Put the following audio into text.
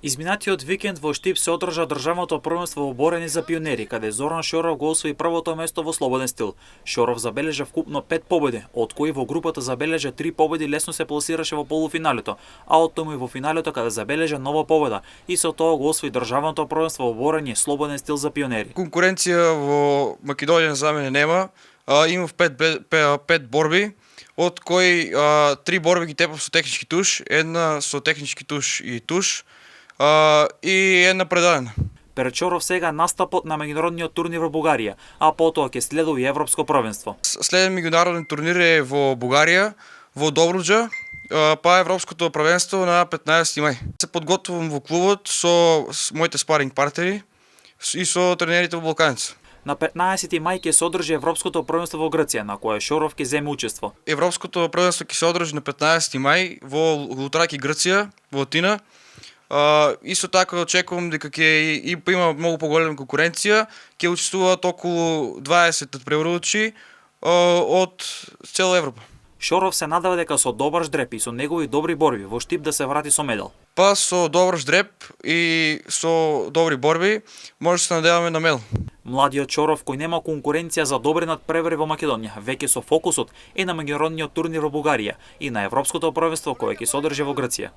Изминатиот викенд во Штип се одржа државното првенство во борење за пионери, каде Зоран Шоров го освои првото место во слободен стил. Шоров забележа вкупно 5 победи, од кои во групата забележа 3 победи, лесно се пласираше во полуфиналето, а од тоа и во финалето каде забележа нова победа и со тоа го освои државното првенство во борење слободен стил за пионери. Конкуренција во Македонија за мене нема. Имав 5 борби, од кои 3 борби ги тепав со технички туш, една со технички туш и туш, и една предадена. Перед Шоров сега настапот на меѓународниот турнир во Бугарија, а потоа ќе следува и европско првенство. Следен меѓународен турнир е во Бугарија, во Добруджа, па европското првенство на 15 мај. Се подготвувам во клубот со моите спаринг партнери и со тренерите во Балканица. На 15 мај ќе се одржи европското првенство во Грција, на кое Шоров ќе земе учество. Европското првенство ќе се одржи на 15 мај во Лутраки, Грција, во Атина. Исто така очекувам дека ќе има многу поголема конкуренција, ќе учествуваат околу 20 преводачи од цела Европа. Шоров се надава дека со добар ждреп и со негови добри борби во Штип да се врати со медал. Па со добар ждреп и со добри борби може да се надеваме на медал. Младиот Шоров, кој нема конкуренција за добри надпревари во Македонија, веќе со фокусот е на меѓународниот турнир во Бугарија и на европското првенство кое ќе се одржи во Грција.